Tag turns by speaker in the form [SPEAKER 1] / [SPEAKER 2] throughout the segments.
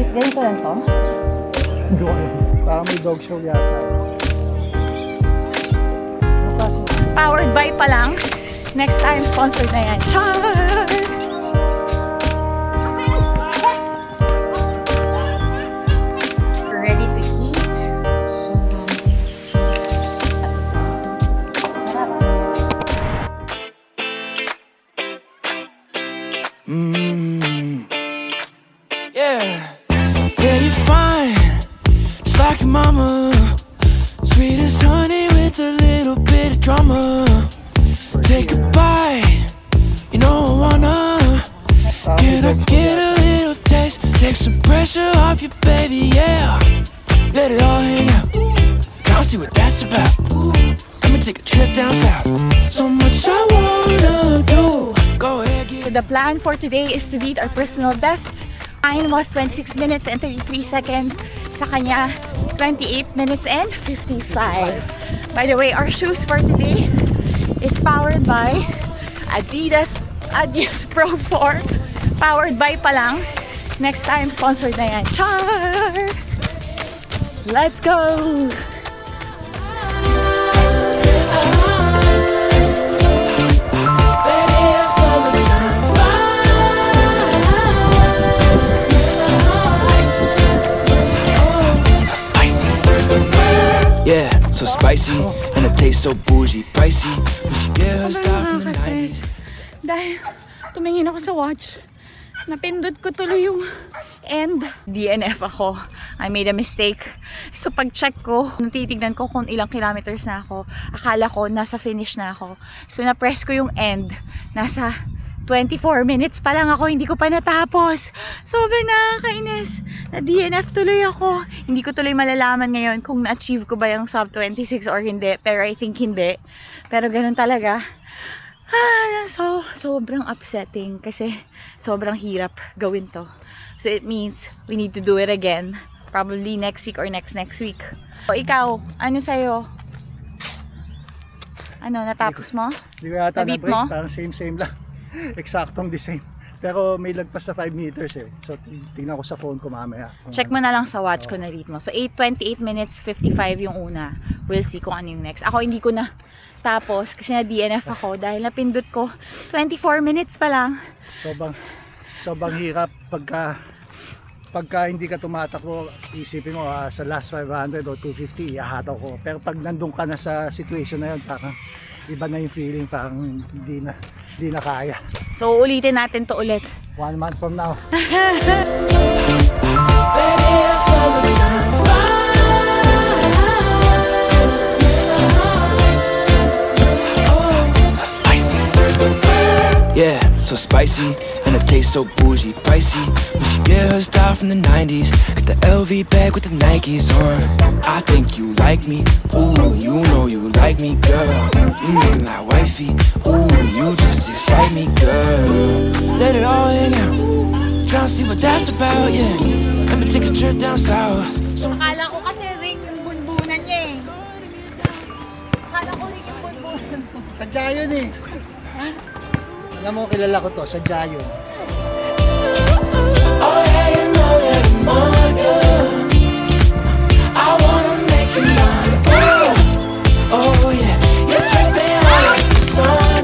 [SPEAKER 1] Guys, ganito lang to.
[SPEAKER 2] Hindi ko alam. Parang may dog show yata.
[SPEAKER 1] Powered by pa lang. Next time, sponsored na yan. Char! We're ready to eat. So, sarap.
[SPEAKER 3] Yeah, yeah, you're fine, just like your mama. Sweet as honey with a little bit of drama. Take a bite, you know I wanna. Can I get a little taste? Take some pressure off you, baby, yeah. Let it all hang out. Now see what that's about. Let me take a trip down south. So much I wanna do. Go ahead,
[SPEAKER 1] So the plan for today is to beat our personal bests. Mine was 26 minutes and 33 seconds. Sa kanya, 28 minutes and 55. By the way, our shoes for today is powered by Adidas Pro 4. Powered by pa lang. Next time, sponsored na yan. Char! Let's go!
[SPEAKER 3] yeah, so spicy, and it tastes so bougie, pricey. We should get her style from the 90s.
[SPEAKER 1] Dahil tumingin ako sa watch, napindot ko tuloy yung end. DNF ako. I made a mistake. So pag check ko, nung titignan ko kung ilang kilometers na ako, akala ko nasa finish na ako. So na-press ko yung end. Nasa 24 minutes pa lang ako, hindi ko pa natapos. Sobrang nakakainis. Na DNF tuloy ako. Hindi ko tuloy malalaman ngayon kung na-achieve ko ba yung sub 26 or hindi. Pero I think hindi. Pero ganun talaga. So, sobrang upsetting kasi sobrang hirap gawin to. So it means we need to do it again. Probably next week or next week. O ikaw, ano sa'yo? Ano, natapos mo?
[SPEAKER 2] Hindi ko yata
[SPEAKER 1] Na-beat
[SPEAKER 2] na-break.
[SPEAKER 1] mo?
[SPEAKER 2] Parang same lang. Eksaktong the same. Pero may lagpas sa 5 meters eh. So tingnan ko sa phone ko mamaya.
[SPEAKER 1] Check mo na lang sa watch ko na read mo. So 28 minutes 55 yung una. We'll see kung ano yung next. Ako hindi ko na tapos kasi na DNF ako dahil napindot ko 24 minutes pa lang.
[SPEAKER 2] Sobrang hirap pagka hindi ka tumatakbo, isipin mo sa last 500 o 250 ihahataw ko. Pero pag nandun ka na sa situation na yun, parang iba na yung feeling, parang hindi na kaya.
[SPEAKER 1] So ulitin natin to ulit.
[SPEAKER 2] 1 month from now.
[SPEAKER 3] Baby, it's summertime fire. Oh, so spicy. Yeah, so spicy, and it tastes so bougie, pricey. We should get her style from the 90s. Got the LV bag with the Nikes on. I think you like me, ooh, you know you like me, girl. Looking like wifey, ooh, you just excite me, girl. Let it all hang out, tryna see what that's about, yeah. Let me take a trip down south. So
[SPEAKER 1] Akala ko kasi ring yung bunbunan niya eh. Akala ko ring yung bunbunan mo.
[SPEAKER 2] Sadya yun eh. Alam mo, kilala ko to, sadya yun.
[SPEAKER 3] oh yeah, you know that I'm on you. I wanna make you mine. Oh yeah, you're tripping on like the sun.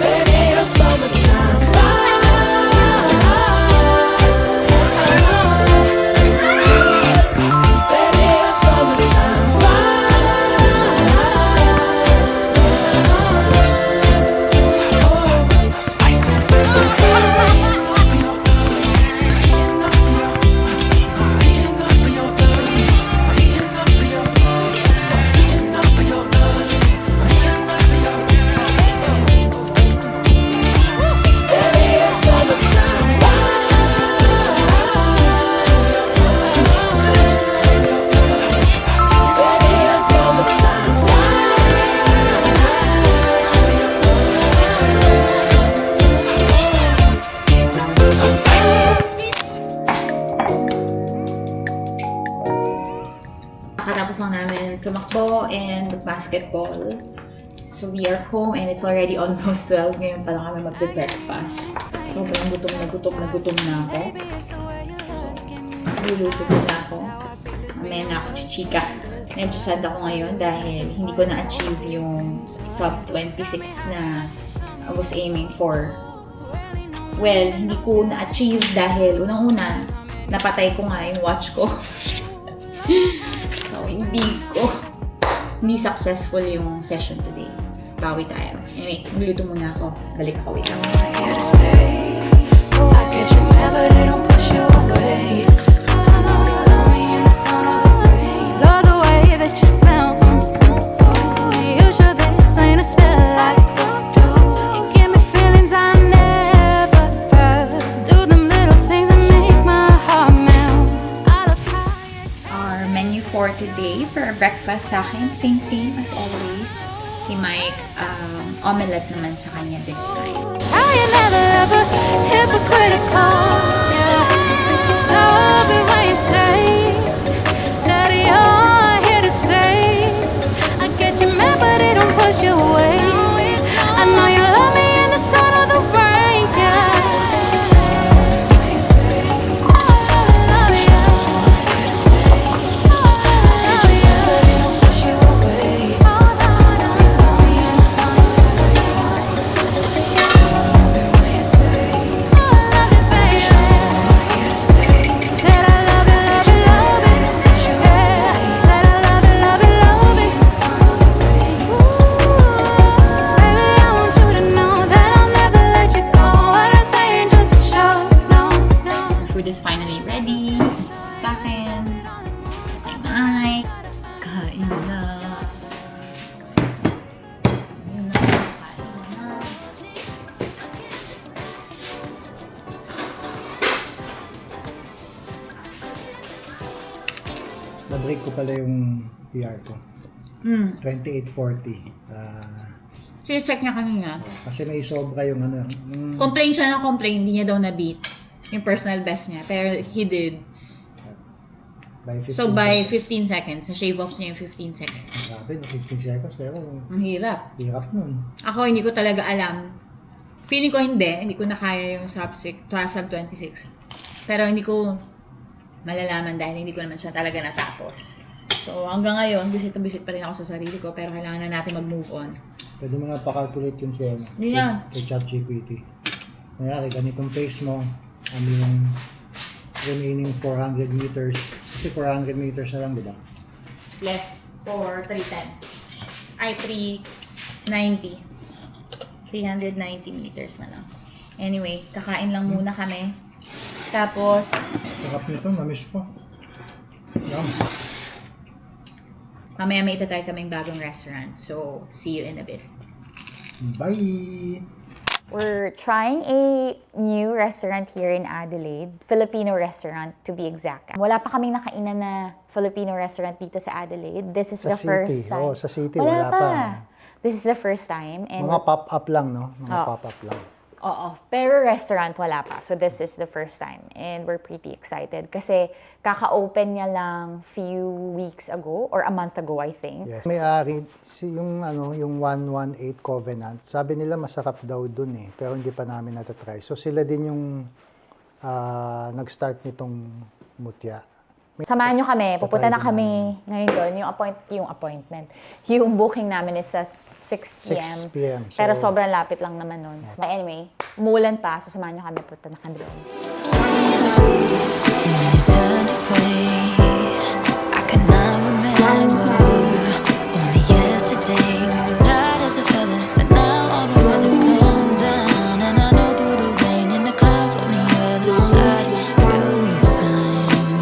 [SPEAKER 3] Baby, you're summertime fire. Baby, you're summertime fire. Oh, so spicy.
[SPEAKER 1] Nakatapos lang namin kumakbo and basketball. So we are home and it's already almost 12. Ngayon pa lang kami magbe-breakfast. Sobrang gutom na ako. magluluto muna ako. Mamaya na ako chichika. Medyo sad ako ngayon dahil hindi ko na-achieve yung sub 26 na I was aiming for. Well, hindi ko na-achieve dahil unang-una, napatay ko nga yung watch ko. So, hindi successful yung session today. Bawi tayo. Anyway, magluto muna ako. Balik ako, wait lang.
[SPEAKER 4] Here to stay. I get you mad, but it don't push you away. I know you love me in the sun or the rain. Love the way that you smell. You sure this ain't a spell like you? You give me feelings I never felt. Do them little things that make my heart melt. I love how you.
[SPEAKER 1] Our menu for today, for breakfast sa akin, same as always. He might omelette naman sa kanya this time.
[SPEAKER 4] How you never ever hypocritical. Yeah. Love it when you say that you're here to stay. I get you mad, but it don't push you away. I know you love me in the sun or the rain. Yeah.
[SPEAKER 1] Is finally ready. Sa akin. Kay Mike. Kain na. Ayun na. Kain na.
[SPEAKER 2] Na-break ko pala yung PR ko. 2840.
[SPEAKER 1] Check niya kanina.
[SPEAKER 2] Kasi may sobra yung ano.
[SPEAKER 1] Complain siya na complain. Hindi niya daw na-beat yung personal best niya. Pero he did.
[SPEAKER 2] By 15
[SPEAKER 1] So by
[SPEAKER 2] seconds.
[SPEAKER 1] 15 seconds, na-shave off niya yung 15 seconds.
[SPEAKER 2] Grabe, 15 seconds. Pero
[SPEAKER 1] Ang hirap.
[SPEAKER 2] hirap nun.
[SPEAKER 1] Ako, hindi ko talaga alam. Feeling ko hindi ko na kaya yung sub 26. Pero hindi ko malalaman dahil hindi ko naman siya talaga natapos. So hanggang ngayon, bisit pa rin ako sa sarili ko, pero kailangan na natin mag-move on.
[SPEAKER 2] Pwede mo nga pa-calculate yung kaya
[SPEAKER 1] Hindi na.
[SPEAKER 2] kay ChatGPT. Mayari, ganitong face mo, ano yung remaining 400 meters. Kasi 400 meters na lang, di ba?
[SPEAKER 1] Less for 310. Ay, 390. 390 meters na lang. Anyway, kakain lang muna kami. Tapos,
[SPEAKER 2] Sarap nito, namiss ko. Yum.
[SPEAKER 1] mamaya may itatry kaming bagong restaurant. So, see you in a bit.
[SPEAKER 2] Bye!
[SPEAKER 5] We're trying a new restaurant here in Adelaide, Filipino restaurant to be exact. Wala pa kaming nakainan na Filipino restaurant dito sa Adelaide. This is
[SPEAKER 2] Sa
[SPEAKER 5] the first
[SPEAKER 2] city.
[SPEAKER 5] time.
[SPEAKER 2] Oh, sa city, wala pa.
[SPEAKER 5] This is the first time. And
[SPEAKER 2] Mga pop-up lang, no? Mga
[SPEAKER 5] Oh.
[SPEAKER 2] pop-up lang.
[SPEAKER 5] Oo. Pero restaurant, wala pa. So this is the first time. And we're pretty excited. Kasi kaka-open niya lang few weeks ago or a month ago, I think.
[SPEAKER 2] Yes. May-ari, yung 118 Covenant, sabi nila masarap daw dun eh. Pero hindi pa namin natatry. So sila din yung nag-start nitong mutya.
[SPEAKER 5] Samahan nyo kami. Pupunta na
[SPEAKER 2] Tatry
[SPEAKER 5] kami ngayon doon. Yung appointment. Yung booking namin is at 6 p.m.
[SPEAKER 2] 6 p.m.
[SPEAKER 5] Pero
[SPEAKER 2] So,
[SPEAKER 5] sobrang lapit lang naman nun. But anyway, umuulan pa. So samahan nyo kami. Punta na kami doon.
[SPEAKER 4] When you turned away, I cannot remember. Only yesterday we were light as a feather, but now all the weather comes down, and I know through the rain and the clouds on the other side we'll be fine.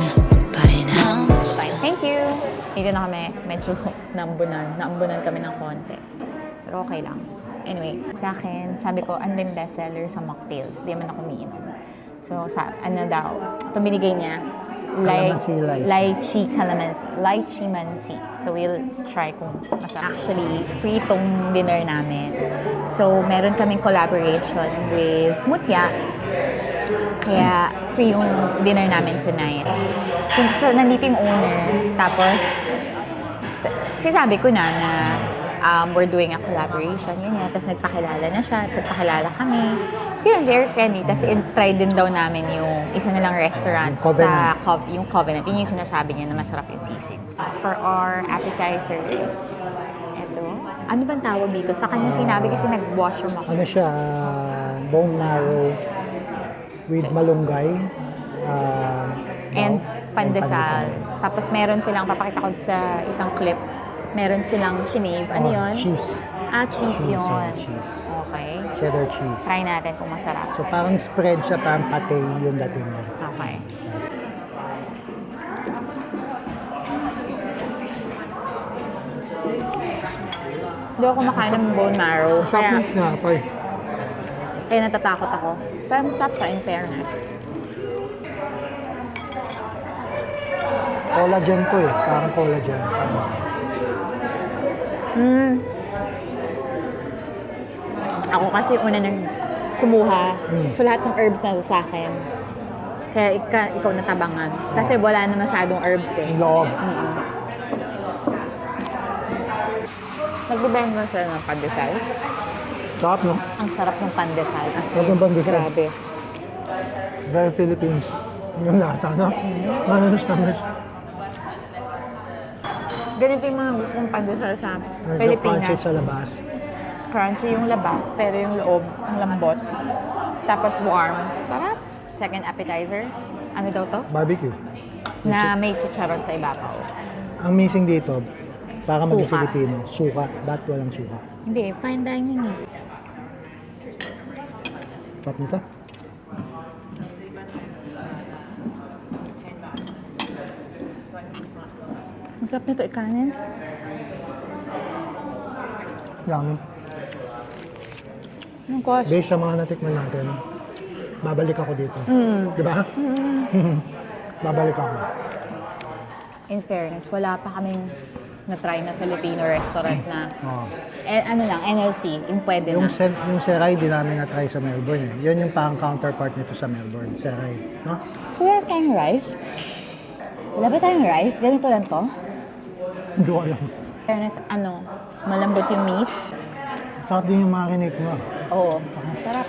[SPEAKER 4] But in how much time?
[SPEAKER 5] Thank you! Dito na kami. Medyo naambunan kami ng konti. Pero okay lang. Anyway, sa akin, sabi ko, ano yung bestseller sa mocktails? Di man ako umiinom. So, ito binigay niya.
[SPEAKER 2] Calamansi
[SPEAKER 5] Lychee mansi. So, we'll try kung masarap. Actually, free tong dinner namin. So, meron kaming collaboration with Mutya. Kaya, free yung dinner namin tonight. So nandito yung owner. Tapos, sinabi ko na we're doing a collaboration, ganyan. Tapos nagpakilala na siya, tapos nagpakilala kami. Kasi yun, very friendly. Tapos try din daw namin yung isa nilang restaurant
[SPEAKER 2] Yung Covenant.
[SPEAKER 5] sa yung Covenant. Yun yung sinasabi niya na masarap yung sisig. For our appetizer, eto. Ano bang tawag dito? Sa kanya sinabi kasi nag-washroom ako.
[SPEAKER 2] Ano siya, bone marrow with malunggay.
[SPEAKER 5] And pandesal. Tapos meron silang, papakita ko sa isang clip, meron silang shinave. Ano yun?
[SPEAKER 2] Cheese.
[SPEAKER 5] Cheese yun.
[SPEAKER 2] Cheese.
[SPEAKER 5] Okay.
[SPEAKER 2] Cheddar cheese.
[SPEAKER 5] Try natin kung masarap.
[SPEAKER 2] So parang spread siya, parang pate yung dating niya.
[SPEAKER 5] Okay. Hindi ako kumakain ng bone marrow. Kaya
[SPEAKER 2] tinapay.
[SPEAKER 5] natatakot ako. Pero masarap siya in fairness.
[SPEAKER 2] Collagen to eh. Parang collagen.
[SPEAKER 5] Ako kasi una nang kumuha. So lahat ng herbs na sa akin. Kaya ikaw natabangan. Kasi wala na masyadong herbs eh.
[SPEAKER 2] Yung loob.
[SPEAKER 5] Nagbibenta na sila ng pandesal.
[SPEAKER 2] Sarap, no?
[SPEAKER 5] Ang sarap ng pandesal. As
[SPEAKER 2] Sarap ng pandesal.
[SPEAKER 5] Grabe.
[SPEAKER 2] Very Philippines. Yung lasa, no? Manas.
[SPEAKER 5] Ganito yung mga gusto kong pandesal sa
[SPEAKER 2] Medyo
[SPEAKER 5] Pilipinas.
[SPEAKER 2] crunchy sa labas.
[SPEAKER 5] Crunchy yung labas, pero yung loob, ang lambot. Tapos warm. Sarap. Second appetizer. Ano daw to?
[SPEAKER 2] Barbecue.
[SPEAKER 5] Na may chicharon sa ibabaw.
[SPEAKER 2] Ang missing dito, para maging
[SPEAKER 5] Suka.
[SPEAKER 2] Filipino, suka. Ba't walang suka?
[SPEAKER 5] Hindi, fine dining eh.
[SPEAKER 2] Sarap nito.
[SPEAKER 5] Ang sarap nito ikanin.
[SPEAKER 2] Yummy.
[SPEAKER 5] Ang gosh.
[SPEAKER 2] Based sa mga natikman natin, babalik ako dito. Di ba? Babalik ako.
[SPEAKER 5] In fairness, wala pa kaming na-try na Filipino restaurant na
[SPEAKER 2] Oh.
[SPEAKER 5] ano lang, NLC, yung pwede
[SPEAKER 2] Yung,
[SPEAKER 5] na.
[SPEAKER 2] yung Seray, di namin na-try sa Melbourne. Eh. Yun yung parang counterpart nito sa Melbourne, Seray. No?
[SPEAKER 5] Wala tayong rice? Wala ba tayong rice? Ganito lang to?
[SPEAKER 2] Hindi ko alam.
[SPEAKER 5] Fairness, malambot yung meat.
[SPEAKER 2] Sarap din yung marinate mo.
[SPEAKER 5] Oo, masarap.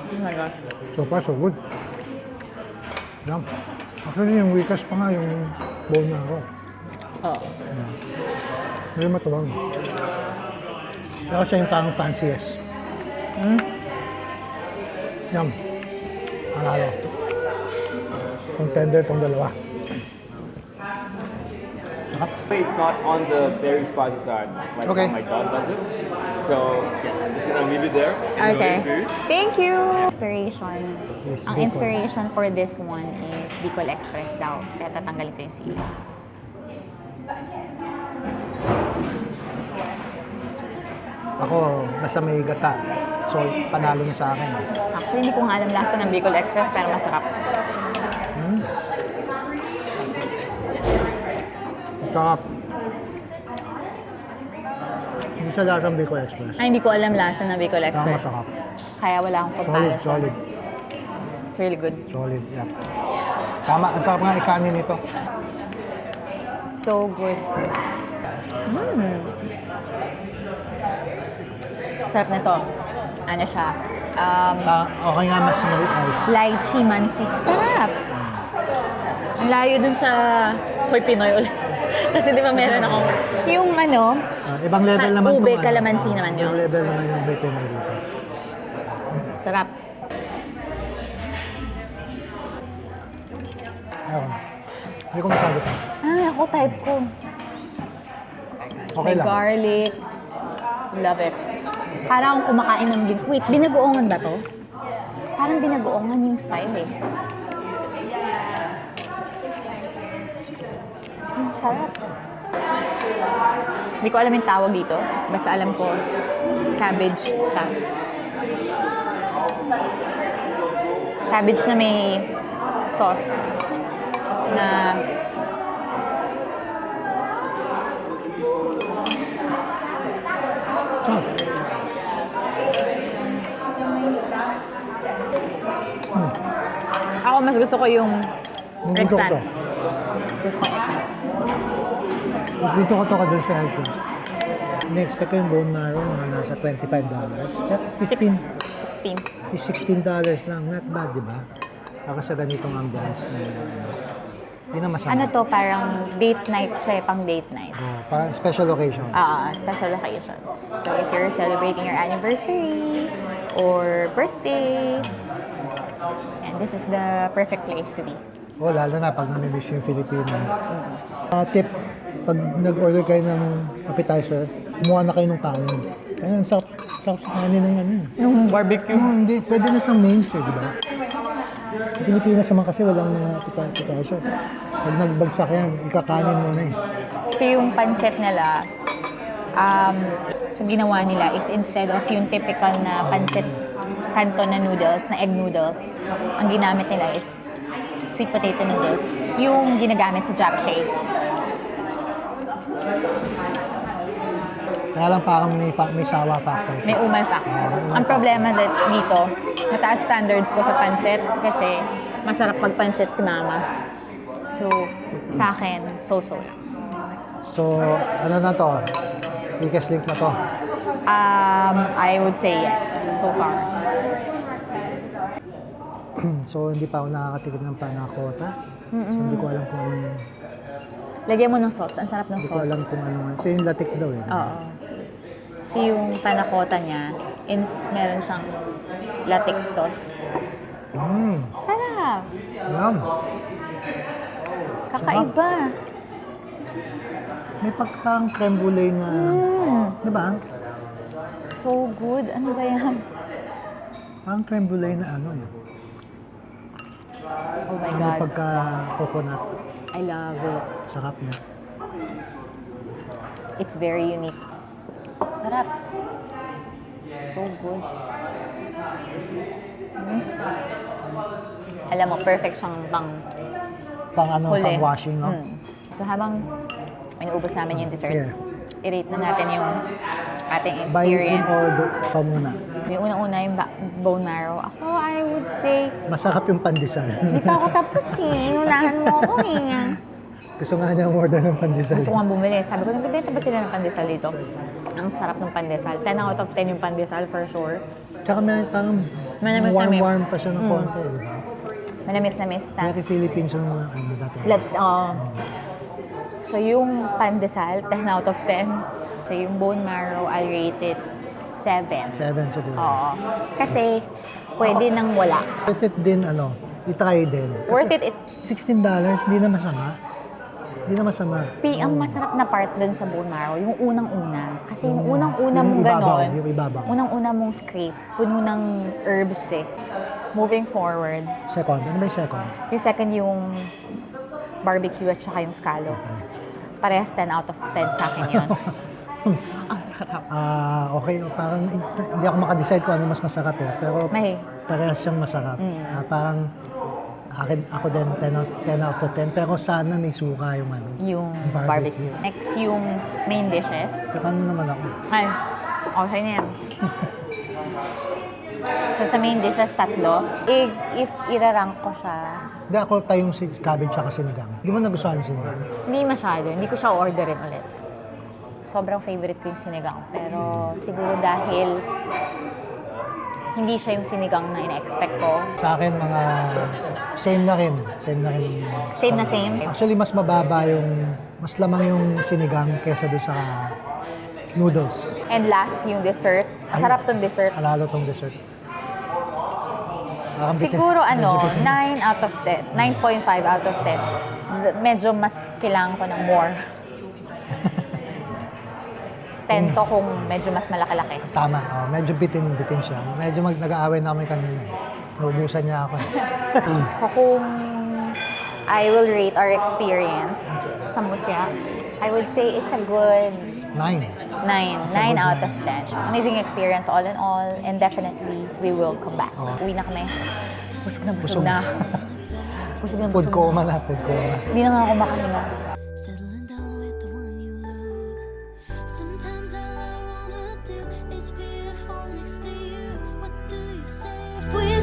[SPEAKER 5] Oh my gosh.
[SPEAKER 2] So far, so good. Yum. Actually, yung wikas pa nga, yung bone na ako.
[SPEAKER 5] Oo.
[SPEAKER 2] Medyo matuwang. Pero siya yung parang fanciest. Yum. Alalo. Contender tong dalawa.
[SPEAKER 6] It's not on the very spicy side, like
[SPEAKER 2] Okay.
[SPEAKER 6] how my dog does it. So yes, I'm just gonna leave it there. Enjoy
[SPEAKER 5] Okay.
[SPEAKER 6] your food.
[SPEAKER 5] Thank you! Inspiration.
[SPEAKER 2] Yes,
[SPEAKER 5] Ang
[SPEAKER 2] Bicol.
[SPEAKER 5] inspiration for this one is Bicol Express daw. Kaya tatanggalin ko yung sili.
[SPEAKER 2] Ako, nasa may gata. So, panalo niya sa akin. Eh.
[SPEAKER 5] Actually, hindi ko nga alam lasa ng Bicol Express, pero masarap.
[SPEAKER 2] Sarap. Hindi siya lasang Bicol Express.
[SPEAKER 5] Ay, hindi ko alam lasa ng Bicol
[SPEAKER 2] Pero
[SPEAKER 5] Express.
[SPEAKER 2] masarap.
[SPEAKER 5] Kaya wala akong
[SPEAKER 2] Solid,
[SPEAKER 5] comparison.
[SPEAKER 2] solid.
[SPEAKER 5] It's really good.
[SPEAKER 2] Solid, yeah. Tama, ang sarap nga ikanin nito.
[SPEAKER 5] So good. Sarap nito. Ano siya?
[SPEAKER 2] Okay nga, mas may ice.
[SPEAKER 5] Lychee mansi. Sarap! Ang layo dun sa Hoy Pinoy ulit. Kasi di ba meron akong... Yung
[SPEAKER 2] Ibang level naman
[SPEAKER 5] ube,
[SPEAKER 2] tong
[SPEAKER 5] calamansi naman yun.
[SPEAKER 2] Ibang level naman yung Hoy Pinoy dito.
[SPEAKER 5] Sarap.
[SPEAKER 2] Ayun. Hindi ko masagot.
[SPEAKER 5] Ako type ko.
[SPEAKER 2] Okay
[SPEAKER 5] May
[SPEAKER 2] lang.
[SPEAKER 5] garlic. Love it. Parang akong kumakain ng... Wait, binagoongan ba to? Parang binagoongan yung style eh. Ang sarap. Hindi ko alam yung tawag dito. Basta alam ko, cabbage siya. Cabbage na may sauce na ako mas gusto ko yung
[SPEAKER 2] Gusto ko
[SPEAKER 5] eggplant.
[SPEAKER 2] to.
[SPEAKER 5] Gusto ko eggplant.
[SPEAKER 2] Mas gusto ko to kadun sa health ko. In-expect ko yung bone marrow mga nasa $25. Pero
[SPEAKER 5] 16.
[SPEAKER 2] $16 lang. Not bad, di ba? Para sa ganitong ambiance na hindi na masama.
[SPEAKER 5] Ano to, parang date night siya, pang date night.
[SPEAKER 2] Parang special occasions.
[SPEAKER 5] Special occasions. So if you're celebrating your anniversary or birthday, and this is the perfect place to be.
[SPEAKER 2] Lalo na pag namimiss yung Filipino. Tip, pag nag-order kayo ng appetizer, kumuha na kayo ng kanin. Kaya ang sarap sa kanin ng ano.
[SPEAKER 5] Yung barbecue.
[SPEAKER 2] Hindi, pwede na siyang main di ba? Sa Pilipinas naman kasi walang mga appetizer. Pag nagbagsak yan, ikakanin mo na eh.
[SPEAKER 5] So yung pancit nila, so ginawa nila is instead of yung typical na pancit canton na noodles, na egg noodles, ang ginamit nila is sweet potato noodles, yung ginagamit sa japchae.
[SPEAKER 2] Kaya lang parang may sawa factor.
[SPEAKER 5] May umay factor. Ang problema dito, mataas standards ko sa pancit kasi masarap pag-pancit si mama. So, sa akin, so-so lang.
[SPEAKER 2] So, ano na to? Weakest link na to.
[SPEAKER 5] I would say yes, so far.
[SPEAKER 2] So, hindi pa ako nakakatikim ng panakota. So, hindi ko alam kung anong...
[SPEAKER 5] Lagyan mo ng sauce. Ang sarap ng
[SPEAKER 2] Hindi ko
[SPEAKER 5] sauce.
[SPEAKER 2] alam kung ano nga. Ito yung latik daw eh.
[SPEAKER 5] Oo. So yung panakota niya, meron siyang latik sauce. Sarap!
[SPEAKER 2] Yum!
[SPEAKER 5] Kakaiba.
[SPEAKER 2] May pagkang creme brulee na... Di ba?
[SPEAKER 5] So good. Ano ba yan?
[SPEAKER 2] Parang creme brulee na ano eh.
[SPEAKER 5] Oh my
[SPEAKER 2] May
[SPEAKER 5] God.
[SPEAKER 2] pagka-coconut.
[SPEAKER 5] I love it.
[SPEAKER 2] Sarap niya.
[SPEAKER 5] It's very unique. Sarap. So good. Alam mo, perfect siyang pang
[SPEAKER 2] Pang ano,
[SPEAKER 5] huli.
[SPEAKER 2] pang washing, no?
[SPEAKER 5] So habang inuubos namin yung dessert,
[SPEAKER 2] Here.
[SPEAKER 5] i-rate na natin yung ating
[SPEAKER 2] Buy in
[SPEAKER 5] experience.
[SPEAKER 2] or pa muna.
[SPEAKER 5] Yung unang-una yung bone marrow. Ako, I would say,
[SPEAKER 2] Masarap yung pandesal.
[SPEAKER 5] hindi pa ako tapos eh. Inunahan mo ako eh.
[SPEAKER 2] Gusto nga niya order ng pandesal.
[SPEAKER 5] Gusto ko nga bumili. Sabi ko, nagbibenta ba sila ng pandesal dito? Ang sarap ng pandesal. 10 out of 10 yung pandesal for sure.
[SPEAKER 2] Tsaka may parang
[SPEAKER 5] Manamis na
[SPEAKER 2] warm-warm pa siya ng konti, di ba?
[SPEAKER 5] Manamis na miss na.
[SPEAKER 2] Very Philippines yung mga ano dati.
[SPEAKER 5] So yung pandesal, 10 out of 10. So yung bone marrow, I'll rate it 7.
[SPEAKER 2] 7 siguro.
[SPEAKER 5] Oo. Kasi pwede nang wala.
[SPEAKER 2] Worth it din, ano, itry din.
[SPEAKER 5] Worth it.
[SPEAKER 2] $16, hindi na masama. Hindi na masama.
[SPEAKER 5] Ang masarap na part dun sa bone marrow, yung unang-una. Kasi yung unang-una
[SPEAKER 2] Yung
[SPEAKER 5] mong
[SPEAKER 2] ibabaw,
[SPEAKER 5] ganon,
[SPEAKER 2] yung ibabaw.
[SPEAKER 5] unang-una mong scrape, puno ng herbs eh. Moving forward,
[SPEAKER 2] Second, ano ba yung second?
[SPEAKER 5] yung second yung barbecue at saka yung scallops. Parehas 10 out of 10 sa akin yun. Ang sarap.
[SPEAKER 2] Okay, parang hindi ako makadecide kung ano mas masarap eh. Pero
[SPEAKER 5] May.
[SPEAKER 2] parehas siyang masarap. Parang ako din 10 out of 10. Pero sana may suka yung ano.
[SPEAKER 5] Yung barbecue. Next, yung main dishes.
[SPEAKER 2] Paano naman ako?
[SPEAKER 5] Ay, okay na yan. So sa main dishes, 3. If irarank ko siya,
[SPEAKER 2] Hindi ako tayong cabbage at sinigang. Hindi mo nagustuhan yung sinigang?
[SPEAKER 5] hindi masyado. Hindi ko siya orderin ulit. Sobrang favorite ko yung sinigang. Pero siguro dahil hindi siya yung sinigang na ina-expect ko.
[SPEAKER 2] Sa akin, mga same na rin.
[SPEAKER 5] Same na same.
[SPEAKER 2] Actually, mas mababa mas lamang yung sinigang kesa doon sa noodles.
[SPEAKER 5] And last, yung dessert. Masarap tong dessert.
[SPEAKER 2] Alalo tong dessert. Parang
[SPEAKER 5] Siguro
[SPEAKER 2] bitin.
[SPEAKER 5] 9 out of 10. 9.5 out of 10. Medyo mas kailangan ko ng more. 10 to kung medyo mas malaki-laki.
[SPEAKER 2] Tama, medyo bitin siya. Medyo nag-aaway na kami kanina eh. Naubusan niya ako eh.
[SPEAKER 5] So kung I will rate our experience sa Mutya, I would say it's a good
[SPEAKER 2] 9.
[SPEAKER 5] 9 out of 10. Amazing experience all in all, and definitely we will come back. Uwi na kami. Busog na busog na. Busog na
[SPEAKER 2] Food
[SPEAKER 5] busog na.
[SPEAKER 2] coma na.
[SPEAKER 5] Hindi na nga ako makahinga.